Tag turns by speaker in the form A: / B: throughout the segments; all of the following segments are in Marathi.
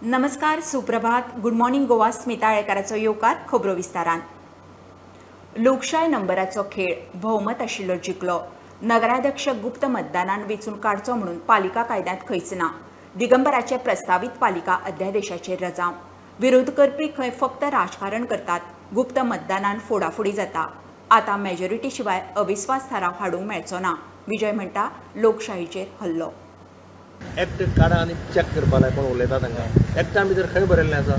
A: नमस्कार, सुप्रभात, गुड मॉर्निंग गोवा. स्मिता आळेकाराचो येवकार खबरो विस्तारान. लोकशाय नंबराचो खेळ भोवमत आशिल्लो जिखलो. नगराध्यक्ष गुप्त मतदानान वेंचून काडचो म्हणून पालिका कायद्यांत खंयच ना. दिगंबराचे प्रस्तावित पालिका अध्यादेशाचेर रजाव. विरोध करपी खंय फक्त राजकारण करतात. गुप्त मतदानान फोडाफोडी जाता. आतां मेजॉरिटी शिवाय अविस्वास थाराव हाडूंक मेळचो ना. विजय म्हणटा लोकशाहीचेर हल्लो.
B: एक्ट काडा आनी चॅक करपा लाय कोण उलयता तांकां. एक्टान भितर खंय बरयल्लें आसा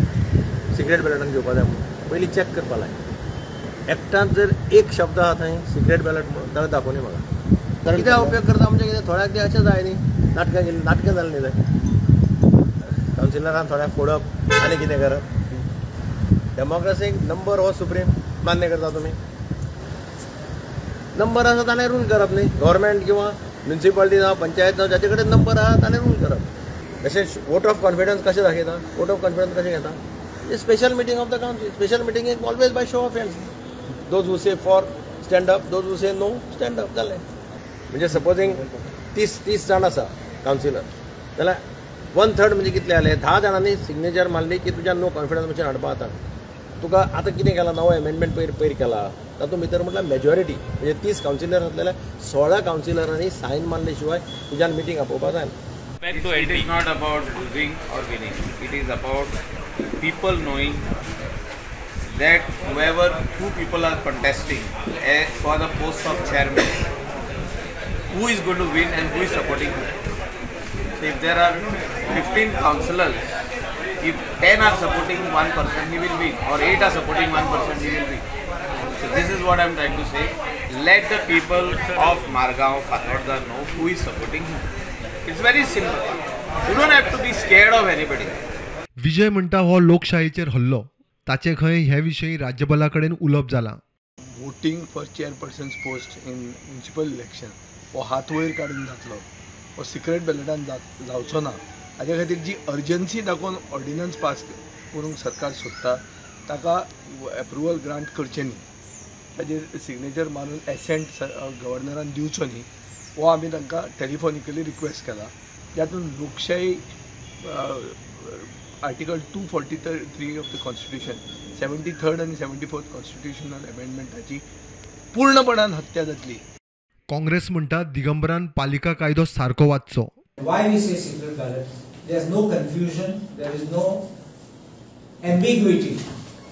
B: सिक्रेट बॅलटान घेवपा जाय म्हणून पयलीं चॅक करपा लाय. एक्टांत जर एक शब्द आहा थंय सिक्रेट बॅलट म्हणून जाल्यार दाखोवनी म्हाका. कित्याक उपयोग करता म्हणजे कितें थोड्याक ते अशें जाय न्ही. नाटकां जालें न्ही थंय. कावन्सिलरान थोड्याक फोडप आनी कितें करप. डेमोक्रेसीक नंबर हो सुप्रीम मान्य करता तुमी. नंबर आसा ताणें रूल करप न्ही. गव्हर्मेंट किंवा म्युनिसिपालिटी जावं पंचायत जावं जाचे कडेन नंबर आहा ताणें रूल करप. तशें वोट ऑफ कॉन्फिडन्स कशें दाखयता. वोट ऑफ कॉन्फिडन्स कशें घेता. Special meeting of the council. Special meeting is always by show of hands. Those who say for stand up, those who say no stand up. जालें. म्हणजे सपोजींग 30 जाण आसा कावन्सिलर जाल्यार 1/3 म्हणजे कितले जाले. 10 जाणांनी सिग्नेचर मारली की तुज्या नो कॉन्फिडन्स मशीन हाडपा जाता. तुका आतां कितें केलां नवो एमेंडमेंट पयर केला तातूंत भितर म्हटल्यार मेजॉरिटी म्हणजे 30 कावन्सिलर आसलेल्या 16 कावन्सिलरांनी सायन मारले शिवाय तुज्यान मिटींग आपोवपा जाय.
C: It is not about losing or winning. It is about people knowing that two people are contesting for the post of chairman, who is going to win and who is supporting who. So if there are 15 councillors, if 10 are supporting one person, he will win, or 8 are supporting one person, he will win. So this is what I am trying to say. Let the people of Margao, Fatorda know who is supporting who. It's very simple. You don't have to be scared of anybody.
D: विजय म्हणटा हो लोकशाहीचेर हल्लो. ताचे खंय हे विशयी राज्यपाला कडेन उलोवप जालां.
E: Voting for chairperson's post in municipal election हो हात वयर काडून जातलो. हो सिक्रेट बॅलेटान जावचो ना. हाज्या खातीर जी अर्जन्सी दाखोवन ऑर्डिनन्स पास करूंक सरकार सोदता ताका एप्रुवल ग्रांट करचें न्ही. ताजेर सिग्नेचर मारून एसेंट गव्हर्नरान दिवचो न्ही. हो आमी तांकां टेलिफोनिकली रिक्वेस्ट केला. जातून लोकशाही article 243 of the constitution 73rd आणि 74th कॉन्स्टिट्यूशनल अमेंडमेंटाची पूर्णपणान हत्या जातली.
D: काँग्रेस म्हणटा दिगंबरान पालिका कायदो सारको वाचचो.
F: Why we say secret ballot? There is no confusion, there is no ambiguity.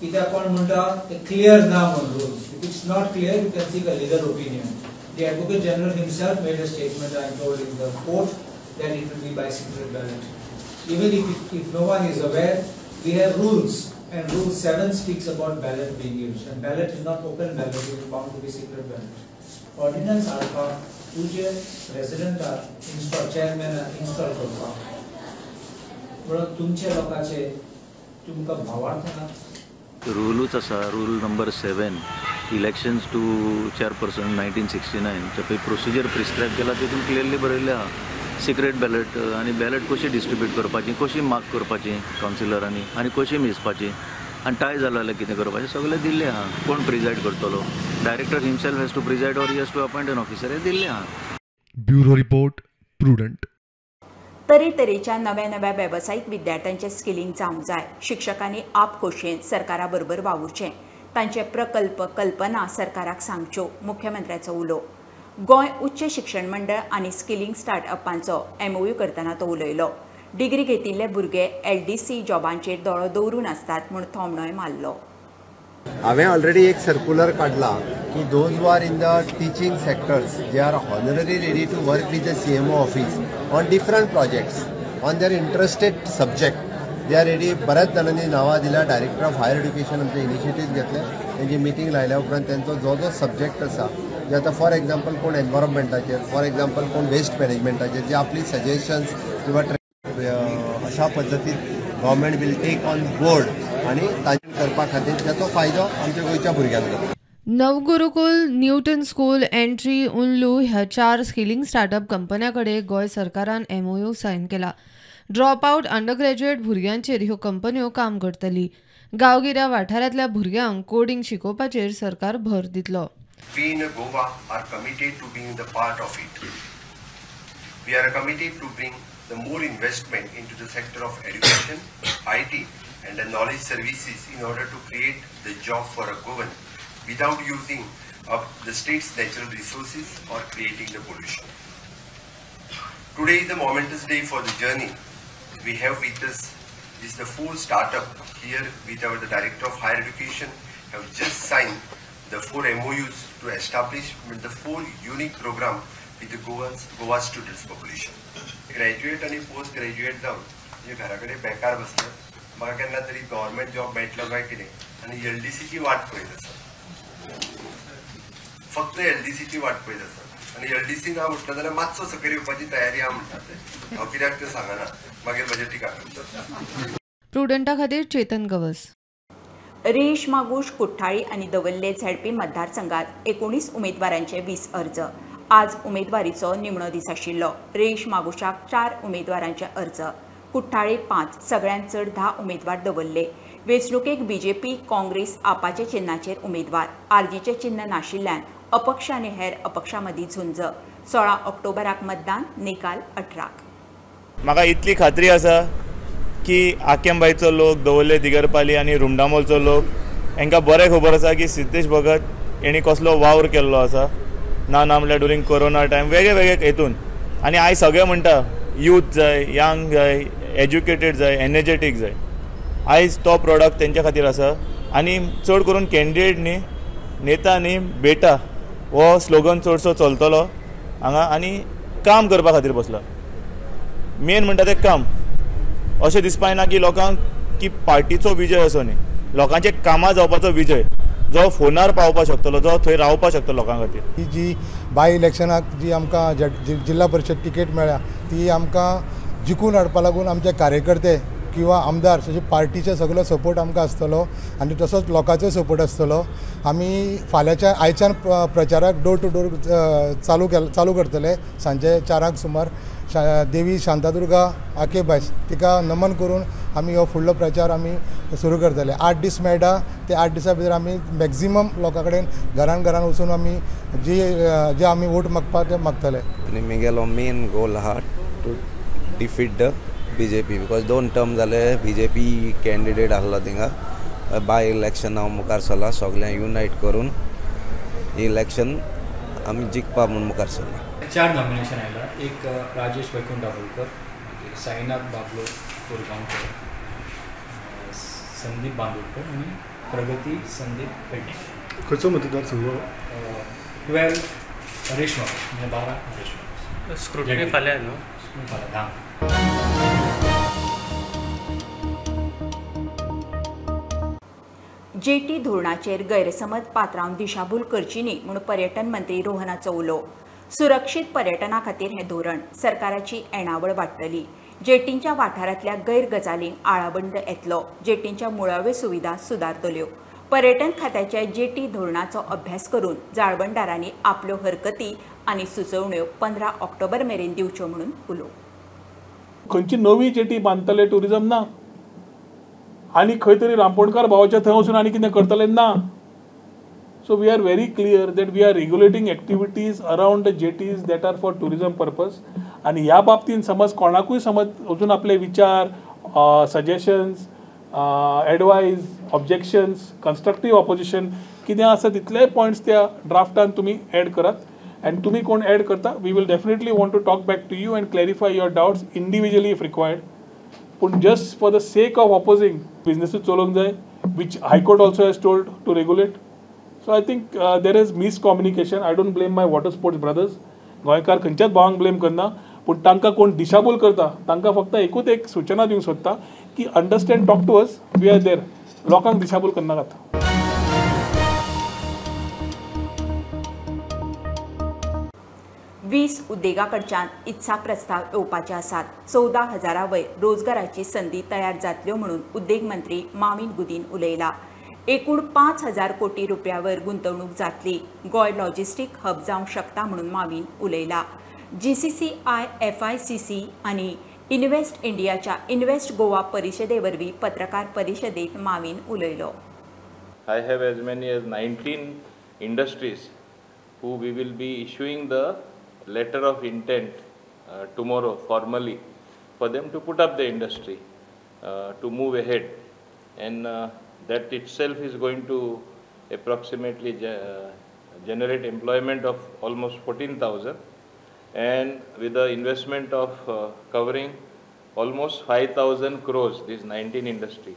F: कित्याक कोण म्हणटा ते क्लियर ना म्हणून rules. If it's not clear, you can seek a legal opinion. The Advocate General himself made a statement, I am told, in the court that it will be by secret ballot. Even if no one is aware, we have rules, and Rule 7 speaks about ballot being used. And ballot is not open ballot, it is bound to be secret ballot. Ordinance आरपा तुझे प्रेसिडेंट इंस्टॉल चेअरमॅन इंस्टॉल करपाक म्हणून तुमचे लोकांचे तुमकां भावार्थ ना.
G: रूलूच आसा. Rule number 7 elections to chairperson 1969 पळय प्रोसिजर प्रिस्क्रायब केला तितून क्लियरली बरयल्लें आहा सिक्रेट बॅलेट आनी बॅलेट कशी डिस्ट्रिब्यूट करपाची, कशी मार्क करपाची कावन्सिलरांनी आनी कशी मेजपाची आनी टाय जालो जाल्यार कितें करपाचें सगळें दिल्लें आहा. कोण प्रिजायड करतलो. Director himself has to preside or he has to appoint an officer. हें दिल्लें आहा.
D: Bureau report prudent.
A: तरेतरेच्या नव्या वेवसायीक विद्यार्थ्यांचे स्किलिंग जावंक जाय. शिक्षकांनी आपखुशेन सरकारा बरोबर वावुरचें. तांचे प्रकल्प कल्पना सरकाराक सांगच्यो. मुख्यमंत्र्याचो उलो. गोंय उच्च शिक्षण मंडळ आनी स्किलिंग स्टार्टअपांचो MOU करतना तो उलयलो. डिग्री घेतिल्ले भुरगे LDC जॉबांचेर दोळो दवरून आसतात म्हूण थोमणोय मारलो.
H: हांवें ऑलरेडी एक सर्क्युलर काडला की those who are in the teaching sectors they are honorary ready to work with the CMO office on different projects on their interested subject. They are ready. बऱ्याच जाणांनी नांवां दिल्यां. डायरेक्टर ऑफ हायर एड्युकेशन आमचे इनिशिएटीव घेतले. तेंची मिटींग लायल्या उपरांत तेंचो जो सब्जेक्ट आसा जे आतां फॉर एग्जाम्पल कोण एनवायरमेंटाचेर, फॉर एग्जाम्पल कोण वेस्ट मॅनेजमेंटाचेर जे आपली सजेशन्स किंवा अशा पद्दतीन government will take on board आनी तांचे करपा खातीर त्याचो फायदो आमच्या गोंयच्या भुरग्यांक जाता.
I: नवगुरुकुल, न्यूटन स्कूल, एंट्री, उनलू ह्या 4 स्किलिंग स्टार्टअप कंपन्यांकडे गोंय सरकारान MOU सायन केला. ड्रॉप आउट अंडर ग्रॅज्युएट भुरग्यांचेर ह्यो कंपन्यो काम करतली. गांवगिऱ्या वाठारांतल्या भुरग्यांक कोडिंग शिकोवपाचेर सरकार भर दितलो.
J: We in Goa are committed to being the part of it. We are committed to bring
H: the more investment into the sector of education, IT and the knowledge services in order to create the job for a Goan without using up the state's natural resources or creating the pollution. Today is the momentous day for the journey. We have with us is the 4 startup here with the Director of Higher Education have just signed the 4 MOUs to establish the 4 unique program with the Goa students population. Graduate and post graduate जाऊन जे घराकडे बेकार बसतात म्हाका केन्ना तरी गव्हर्नमेंट जॉब मेळटलो काय कितें आनी LDC ची वाट पळयत आसा. फक्त LDC ची वाट पळयत आसा आनी LDC ना म्हटलं जाल्यार मातसो सकयल येवपाची तयारी आहा म्हणटात ते. हांव कित्याक तें सांगना मागीर म्हजे टिका करतात.
I: प्रुडंटा खातीर चेतन गवस.
A: रेश मागुश कुठ्ठाळी आणि दवल्ले झेडपी मतदारसंघात 19 उमेदवारांचे 20 अर्ज. आज उमेदवारीचो निमणो दीस आशिल्लो. रेश मागुशाक 4 उमेदवारांचे अर्ज, कुठ्ठाळे 5, सगळ्यांत चड 10 उमेदवार दवरले. वेंचणुकेक BJP, काँग्रेस, आपाचे चिन्हाचेर उमेदवार, आरजीचे चिन्ह नाशिल्ल्यान अपक्ष आनी हेर अपक्षां मदीं झुंज. 16 ऑक्टोबराक मतदान, निकाल 18.
J: म्हाका इतली खात्री आसा की आकेंबाईचो लोक, दवल्ले दिगरपाली आनी रुमडामोलचो लोक हांकां बरें खबर आसा की सिद्धेश भगत हेणी कसलो वावर केल्लो आसा. ना म्हणल्यार ड्युरींग कोरोना टायम वेगळे वेगळे हेतून. आनी आयज सगळे म्हणटा यूथ जाय, यंग जाय, एज्युकेटेड जाय, एनर्जेटीक जाय. आयज तो प्रोडक्ट तेंच्या खातीर आसा. आनी चड करून कॅन्डिडेट न्ही, नेता न्ही, बेटा हो स्लोगन चडसो चलतलो हांगा आनी काम करपा खातीर बसला. मेन म्हणटा तें काम. अशें दिसपाक ना की लोकांक की पार्टीचो विजय असो न्ही, लोकांचे कामां जावपाचो विजय जो फोनार पावपाक शकतलो, जो थंय रावपाक शकतलो लोकां खातीर.
K: ही जी बाय इलेक्शनाक जी आमकां जिल्हा परिशद तिकेट मेळ्ळ्या ती आमकां जिखून हाडपा लागून आमचे कार्यकर्ते किंवा आमदार अशें पार्टीचे सगळो सपोर्ट आमकां आसतलो आनी तसोच लोकांचो सपोर्ट आसतलो. आमी फाल्यांच्या आयच्यान प्रचाराक डोर टू डोर चालू करतले. सांजे 4 सुमार देवी शांतादुर्गा आकेबास तिका नमन करून आमी हो फुडलो प्रचार आमी सुरू करतले. 8 दीस मेळटा, ते 8 दिसां भितर आमी मॅक्झिमम लोकां कडेन घरान वचून आमी जे आमी वोट मागपाक ते मागतले.
L: आनी म्हगेलो मेन गोल आहा to defeat the BJP because 2 term जाले BJP कॅन्डिडेट आहलो थिंगा. बाय इलेक्शन हांव मुखार चला, सगळ्यां युनायट करून इलेक्शन आमी जिखपा म्हणून मुखार चला.
M: 4 नॉमिनेशन आयला. एक राजेश वैकुंठ दाबोलकर, साईनाथ बाबलो कोरगांवकर, संदीप बांदोडकर आणि प्रगती संदीप पेडणेकर.
N: खंयचो मतदारसंघ?
M: 12 रेशमा म्हणजे 12 रेशमा.
O: स्क्रुटनी फाल्यां न्हू?
M: फाल्यां 10.
A: जेटी धोरणाचेर गैरसमज पात्रांवन दिशाभूल करची न्ही म्हूण पर्यटन मंत्री रोहनाचो उलो. सुरक्षीत पर्यटना खातीर हें धोरण सरकाराची येणावळ वाडटली. जेटींच्या वाठारांतल्या गैरगजालींक आळाबंद येतलो. जेटींच्या मुळाव्यो सुविधा सुदारतल्यो. पर्यटन खात्याच्या जेटी धोरणाचो अभ्यास करून जाळवणदारांनी आपल्यो हरकती आनी सुचोवण्यो 15 ऑक्टोबर मेरेन दिवच्यो म्हणून उलो.
P: खंयची नवी जेटी बांदतले टुरिजम ना आनी खंय तरी रांपोणकार भावाच्या थंय वचून आनी कितें करतले ना. So we are very clear that we are regulating activities around the jetties that are for tourism purpose. आणि ह्या बाबतीन समज कोणाकूय समज अजून आपले विचार, suggestions, advice, objections, constructive opposition कितें आसा तितले पॉयंट्स त्या ड्राफ्टान तुमी एड करात. अँड तुम्ही कोण एड करता, we will definitely want to talk back to you and clarify your doubts individually if required. पूण just for the sake of opposing businesses चलोवंक जाय, which high court also has told to regulate. So I think there is miscommunication. I don't blame my water sports brothers. गोंयकार खंयच्याच भावांक ब्लेम करना, पूण तांकां कोण दिशाभूल करता तांकां फक्त एकूच एक सूचना दिवंक सोदता की understand, talk to us, we are there. लोकांक दिशाभूल करनाकात.
A: 20 उद्देगा कडच्यान इत्सा प्रस्ताव येवपाचे आसात. 14,000 वयर रोजगाराची संदी तयार जातल्यो म्हणून उद्देग मंत्री माविन गुदीन उलयला. एकूण 5,000 कोटी रुपया वयर गुंतवणूक जातली. गोंय लॉजिस्टीक हब जावंक शकता म्हणून माविन उलयला. GCCI, FICC आनी इन्व्हेस्ट इंडियाच्या इन्व्हेस्ट गोवा परिशदे वरवीं पत्रकार परिशदेंत माविन उलयलो.
Q: I have as many as 19 industries who we will be issuing the letter of intent tomorrow formally for them to put up the industry to move ahead, and that itself is going to approximately generate employment of almost 14,000, and with the investment of covering almost 5,000 crores, this 19 industry.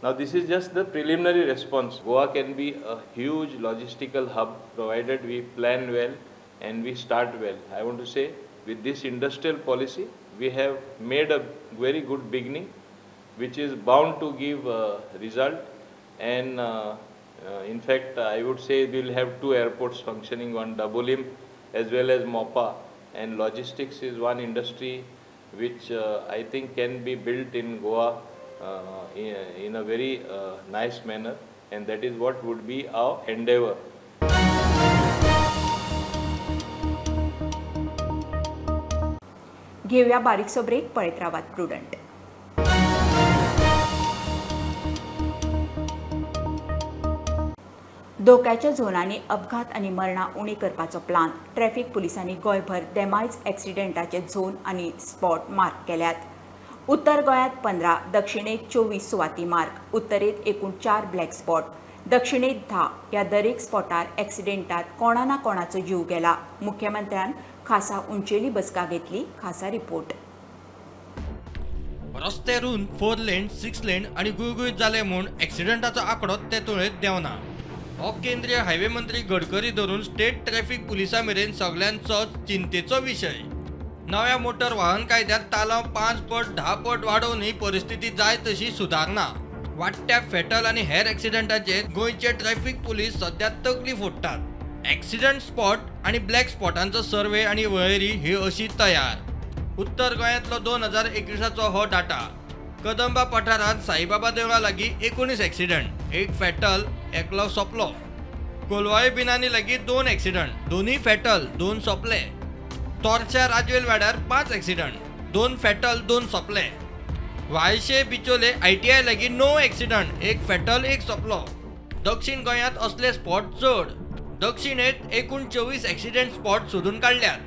Q: Now this is just the preliminary response. Goa can be a huge logistical hub provided we plan well and we start well. I want to say with this industrial policy, we have made a very good beginning, which is bound to give result, and in fact, I would say we will have 2 airports functioning, one Dabolim as well as Mopa, and logistics is one industry which I think can be built in Goa in a very nice manner, and that is what would be our endeavor.
A: घेऊया बारीकसो ब्रेक, पळत रावात प्रुडंट. धोक्याच्या झोनांनी अपघात आणि मरणां उणी करपाचो प्लान. ट्रॅफिक पुलिसांनी गोंयभर डेमायज एक्सिडेंटाचे झोन आणि स्पॉट मार्क केल्यात. उत्तर गोंयांत 15, दक्षिणेक 24 सुवाती मार्क. उत्तरेत एकूण 4 ब्लॅक स्पॉट, दक्षिणेत 10. ह्या दरेक स्पॉटार एक्सिडेंटात कोणा ना कोणाचो जीव गेला. मुख्यमंत्र्यान खासा उंचेली बसका घेतली. खासा रिपोर्ट.
N: रस्ते रुंद 4 लेन 6 लेन आणि गुळगुळीत जाले म्हूण एक्सिडेंटाचो आंकडो ते तुळेंत देंवना. हो केंद्रीय हायवे मंत्री गडकरी धरून स्टेट ट्रॅफिक पुलिसा मेरेन सगळ्यांचो चिंतेचो विशय. नव्या मोटर वाहन कायद्यात तालाव 5 पट 10 पट वाडोवनय परिस्थिती जाय तशी सुधारना. वाडट्या फेटल आणि हेर एक्सिडेंटाचेर गोंयचे ट्रॅफिक पुलीस सध्या तकली फोडटात. एक्सिडेंट स्पॉट आणि ब्लॅक स्पॉटांचो सर्वे आणि वळेरी ही अशी तयार. उत्तर गोंयांतलो 2021चो हो डाटा. कदंबा पठारांत साईबाबा देवळा लागीं 19 एक्सिडेंट, 1 फेटल, एकलो सोंपलो. कोलवाळे बिनांनी लागीं 2 एक्सिडेंट, दोनूय फेटल, 2 सोंपले. तोरच्या राजवेल वाड्यार 5 एक्सिडेंट, 2 फेटल, 2 सोंपले. वाळशे बिचोले ITI लागीं 9 एक्सिडेंट, 1 फेटल, 1 सोंपलो. दक्षिण गोंयांत असले स्पॉट चड. दक्षिणेत एकूण 24 एक्सिडेंट स्पॉट सोदून काडल्यात.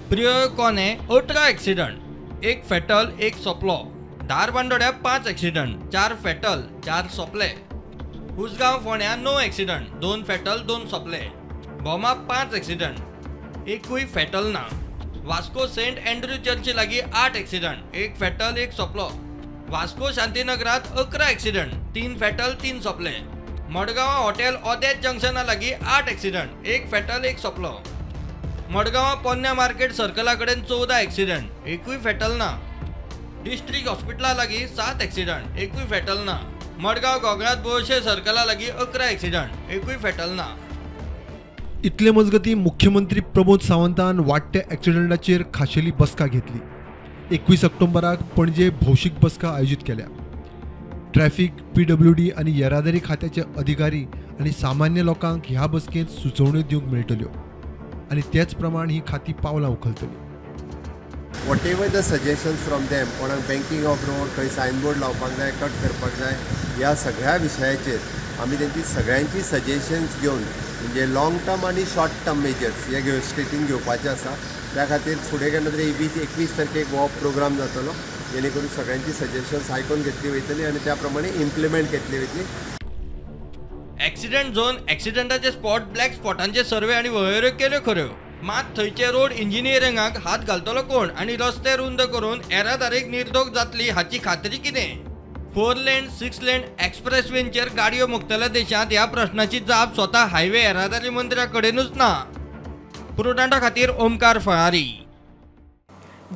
N: प्रियो कोणे 18 एक्सिडेंट, 1 फेटल, 1 सोंपलो. धारबांदोड्या 5 एक्सिडेंट, 4 फेटल, 4 सोंपले. उसगांव फोंड्या 9 एक्सिडेंट, 2 फेटल, 2 सोंपले. बोमा 5 एक्सिडेंट, एकूय फेटल ना. वास्को सेंट एंड्रू चर्ची लागीं 8 एक्सिडेंट, 1 फेटल, 1 सोंपलो. वास्को शांतीनगरात 11 एक्सिडेंट, 3 फेटल, 3 सोंपले. मडगांवा हॉटेल ओदेज जंक्शना लागीं 8 एक्सिडेंट, 1 फेटल, 1 सोंपलो. मडगांवा पोन्न्या मार्केट सर्कला कडेन 14 एक्सिडेंट, एकूय फेटल ना. डिस्ट्रिक्ट हॉस्पिटला लागीं 7 एक्सिडेंट, एकूय फेटल ना. मडगांव गोगळात बोळशे सर्कला लागीं 11 एक्सिडेंट, एकूय फेटल ना.
D: इतले मजगतीं मुख्यमंत्री प्रमोद सावंतान वाडट्या एक्सिडेंटाचेर खाशेली बसका घेतली. 21 ऑक्टोबराक पणजे भौशीक बसका आयोजीत केल्या. ट्रॅफिक, PWD आणि येरादारी खात्याचे अधिकारी आणि सामान्य लोकांक ह्या बसकेंत सुचोवण्यो दिवंक मेळटल्यो आणि तेच प्रमाण ही खाती पावलां उखलतली.
H: Whatever the suggestions from them, कोणाक बँकिंग ऑफ रोड, खंय सायनबोर्ड लावपाक जाय, कट करपाक जाय, ह्या सगळ्या विशयाचेर आमी तेंची सगळ्यांची सजेशन्स घेवन म्हणजे लाँग टर्म आनी शॉर्ट टर्म मेजर्स हे स्टेटीन घेवपाचे आसा. त्या खातीर फुडें केन्ना तरी 21 तारखेक हो प्रोग्राम जातलो, जेणे करून सगळ्यांची सजेशन्स आयकून घेतली वयतली आणि त्या प्रमाणे इम्प्लिमेंट केतली वयतली.
N: एक्सिडेंट झोन, एक्सिडेंटाचे स्पॉट, ब्लॅक स्पॉटांचे सर्वे आणि वळेऱ्यो केल्यो खऱ्यो. मात थंयचे रोड इंजिनियरिंगाक हात घालतलो कोण आणि रस्ते रुंद करून येरादारीक निर्दोख जातली हाची खात्री कितें? 4 लेन 6 लेन एक्सप्रेसवेंचेर गाडयो मुक्तल्या देशांत ह्या प्रश्नाची जाप स्वता हायवे येरादारी मंत्र्या कडेनूच ना. प्रुडंटा खातीर ओमकार फळारी.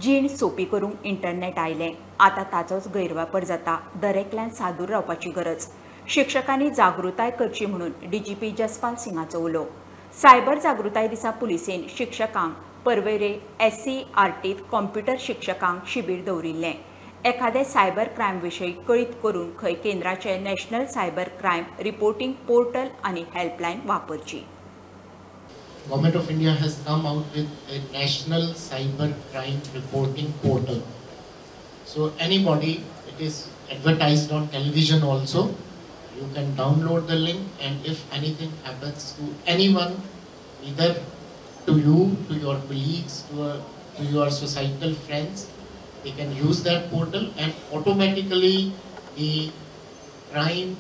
A: जीण सोपी करूंक इंटरनेट आयलें, आतां ताचोच गैरवापर जाता. दरेकल्यान सादूर रावपाची गरज. शिक्षकांनी जागृताय करची म्हणून DGP जसपाल सिंगाचो उलो. सायबर जागृताय दिसा पुलिसेन शिक्षकांक परवेरे SCRTत कॉम्प्युटर शिक्षकांक शिबीर दवरिल्लें. एखादे सायबर क्रायम विशीं कळीत करून खंय केंद्राचे national cyber crime reporting portal आणि helpline वापरची.
O: Government of India has come out with a national cyber crime reporting portal. So anybody, it is advertised on television also. You can download the link, and if anything happens to anyone, either to you, to your colleagues, to your societal friends, they can use that portal and automatically the crime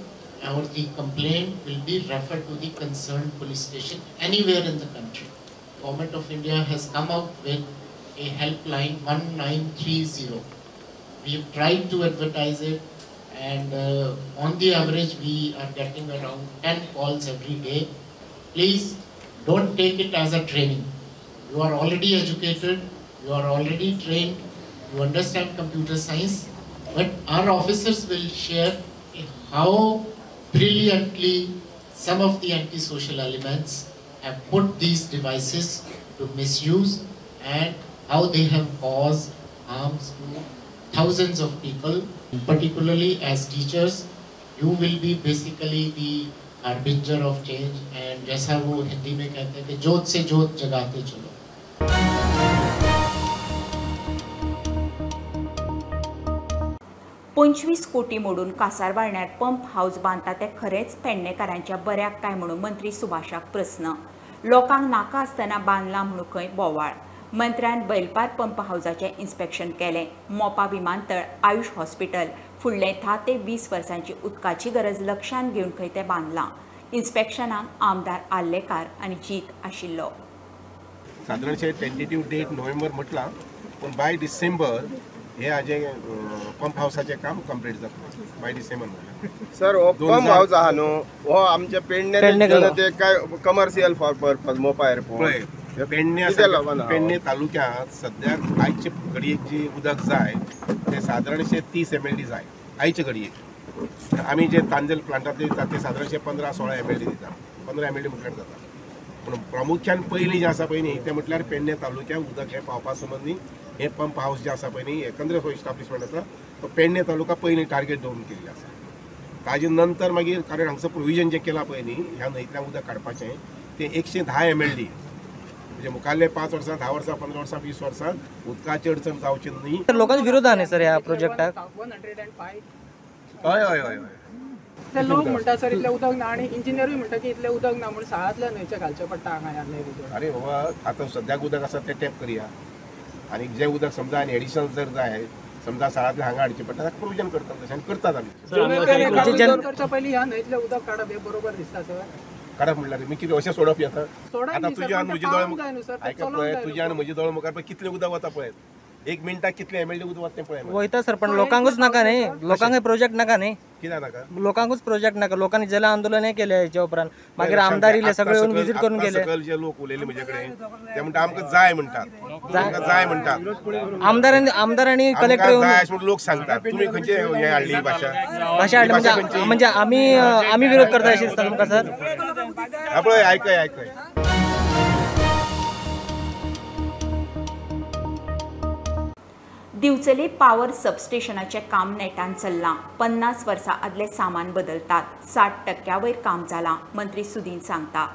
O: or the complaint will be referred to the concerned police station anywhere in the country. Government of India has come out with a helpline 1930. We have tried to advertise it, and on the average we are getting around 10 calls every day. Please don't take it as a training. You are already educated, you are already trained, you understand computer science, but our officers will share how brilliantly some of the antisocial elements have put these devices to misuse and how they have caused harms to thousands of people. Particularly as teachers, you will be basically the harbinger of change, and जैसा वो हिंदी में कहते हैं कि जोत से जोत जगाते चलो.
A: पंचवीस कोटी मोडून कासारवाळ्यात पंप हाऊस बांधता ते खरेंच पेडणेकारांच्या बऱ्याक काय म्हणून मंत्री सुभाषाक प्रस्न. लोकांक नाका आसतना बांदला म्हणून खंय बोवाळ. मंत्र्यान बैलपार पंप हाऊसाचे इन्स्पेक्शन केलें. मोपा विमानतळ, आयुष हॉस्पिटल फुडले 10 ते 20 वर्सांची उदकाची गरज लक्षांत घेवन खंय तें बांदलां. इन्स्पेक्शनाक आमदार आल्लेकार आनी जीत आशिल्लो.
R: साधारणशे टेंटेटिव्ह डेट नोव्हेंबर म्हटला, पण बाय डिसेंबर हे हाजे पंप हाऊसाचे काम कंप्लीट जाता. बाय डिसेंबर
B: सर हो पंप हाऊस आहा न्हू, हो आमच्या पेडणे काय कमर्शियल फॉर पर्पज मोपा एअरपोर्ट
R: पेडणे तालुक्यात सद्याक आयचे घडयेक जी उदक जाय ते साधारणशे 30 MLD जाय आयचे घडयेक. आमी जे तांजल प्लांटांत दितात ते साधारणशे 15-16 MLD दितात. 15 MLD म्हटल्यार जाता. पूण प्रामुख्यान पयलीं जे आसा पळय न्ही ते म्हटल्यार पेडणे तालुक्याक उदक हे पावपा संबंदी हे पंप हाऊस जे आसा पळय न्ही एकंदर इस्टाब्लिशमेंट आसा तो पेडणे तालुका पयलीं टार्गेट दवरून केल्ले आसा. ताजे नंतर मागीर कारण हांगसर प्रोविजन जें केलां पळय न्ही ह्या न्हंयतल्यान उदक काडपाचें तें 110 MLD म्हणजे मुखाल्ले 5 वर्सां 10 वर्सां 15 वर्सां 20 वर्सां उदकाची अडचण जावची न्ही.
S: लोकांचा विरोध आहा न्ही सर ह्या प्रोजेक्टाक.
R: हय हय हय हय
T: ते लोक म्हणटा सर इतलें उदक ना, आनी इंजिनियरूय म्हणटा की इतलें उदक ना म्हणून साळांतल्या न्हंयचें घालचें पडटा हांगा ह्या न्हंय भितर.
R: अरे बाबा आतां सद्याक उदक आसा तें टॅप करया आनी जें उदक समजा आनी एडिशनल जर जाय समजा साळांतल्या हांगा हाडचें पडटा ताका प्रोविजन करतात तशें आनी करतात आमी.
T: करच्या पयलीं ह्या न्हंयतलें उदक काडप हें बरोबर दिसता सर.
R: काडप म्हणल्यार मी कितें अशें सोडप येता. आतां तुज्या आनी म्हजी दोळ
T: मुखार
R: आयका पळय तुज्या आनी म्हजी दोळ मुखार पळय कितलें उदक वता पळय 1 मिनटाक कितलें MLD उदक वता तें पळय.
S: वयता सर पण लोकांकूच नाका न्ही, लोकांक प्रोजेक्ट नाका न्ही.
R: कित्याक नाका?
S: लोकांकूच प्रोजेक्ट नाका. लोकांनी जल आंदोलनय केलें हेच्या उपरांत मागीर आमदार इले सगळे येवन विजीट करून गेले.
R: सकल जे लोक उलयले म्हजे कडेन ते म्हणटा आमकां जाय म्हणटात. आमकां जाय म्हणटात.
S: आमदारांनी कलेक्टर
R: येवन जाय म्हणून लोक सांगतात. तुमी खंयचे हे हाडली भाशा
S: हाडली म्हणजे आमी विरोध करता अशें दिसता तुमकां सर.
R: पळय आयकय
A: दिवचले पावर सबस्टेशनाचे काम नेटान चल्लां. 50 वर्सां आदले सामान बदलतात. 60% वयर काम जालां. मंत्री सुदीन सांगता.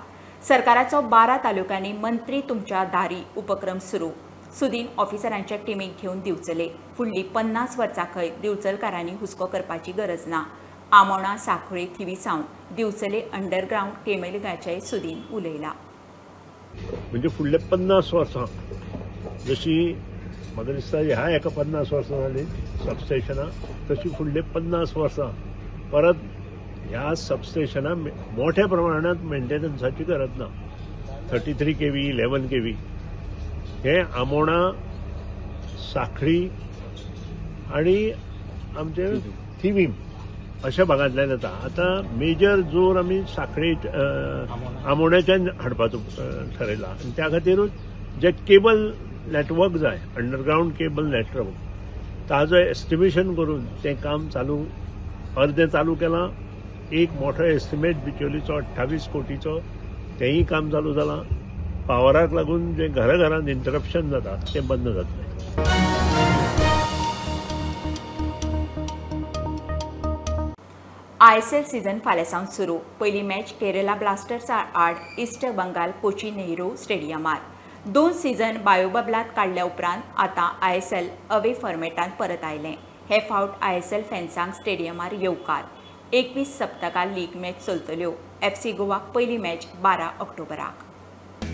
A: सरकाराचो 12 तालुक्यांनी मंत्री तुमच्या दारी उपक्रम सुरू. सुदीन ऑफिसरांच्या टिमीक घेवन दिवचले. फुडलीं 50 वर्सां खंय दिवचलकारांनी हुस्को करपाची गरज ना. आमोणा साखळे थिवीसावन दिवचले अंडरग्राउंड केबलिंगाचेय सुदीन उलयला.
U: म्हणजे फुडले 50 वर्सां जशी म्हाका दिसता ह्या एका 50 वर्सां जाली सबस्टेशनां तशी फुडले 50 वर्सां परत ह्या सबस्टेशनां मोठ्या प्रमाणात मेंटेनन्साची गरज ना. 33 kV 11 kV हे आमोणा साखळी आणि आमचे थिवीम अशा भागांतल्यान येता. आतां मेजर जोर आमी साखळी आमोण्याच्यान हाडपाचो ठरयला आनी त्या खातीरूच जे केबल नेटवर्क जाय अंडरग्राउंड केबल नेटवर्क ताजो एस्टिमेशन करून तें काम अर्दें चालू केलां. एक मोठो एस्टिमेट बिचोलीचो 28 कोटीचो तेंय काम चालू जालां. पावराक लागून जे घराघरांत इंटरप्शन जाता तें बंद जातलें.
A: ISL सीझन फाल्यां सुरू. पयली मॅच केरला ब्लास्टर्स आड इस्ट बंगाल कोची नेहरू स्टेडियमार. 2 सीझन बायोबबलात काडल्या उपरांत आतां ISL अवे फॉर्मेटांत परत आयलें. हे फावट ISL फॅन्सांक स्टेडियमार येवकार. 21 सप्तकां लीग मॅच चलतल्यो. FC गोवाक पयली मॅच 12 ऑक्टोबराक.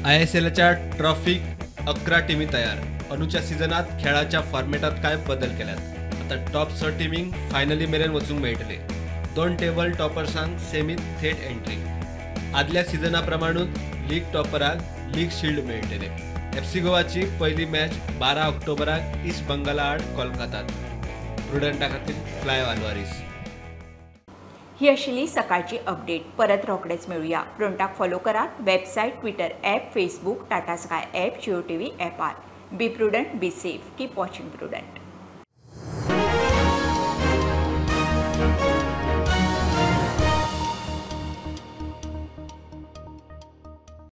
V: ISLच्या ट्रॉफीक 11 टिमी तयार.
C: अंदूच्या सिजनात खेळाच्या फॉर्मेटात काय बदल केल्यात. आता टॉप 6 टिमींक फायनली मेरेन वचूंक मेळटले. 2 टेबल टॉपर्सांक सेमीत थेट एंट्री. आदल्या सिजना प्रमाणूच लीग टॉपराक लीग शील्ड मेळटले. FC गोवाची पहिली मॅच 12 ऑक्टोबराक ईस्ट बंगाला आड कोलकातात. प्रुडंटा खातीर फ्लाय आल्वारीस.
A: ही आशिल्ली सकाळची अपडेट. परत रोखडेच मेळुया. प्रुडंटाक फॉलो करात. Website, Twitter app, Facebook, Tata sky app, Jio TV ॲपार. Be prudent, be safe. Keep watching prudent.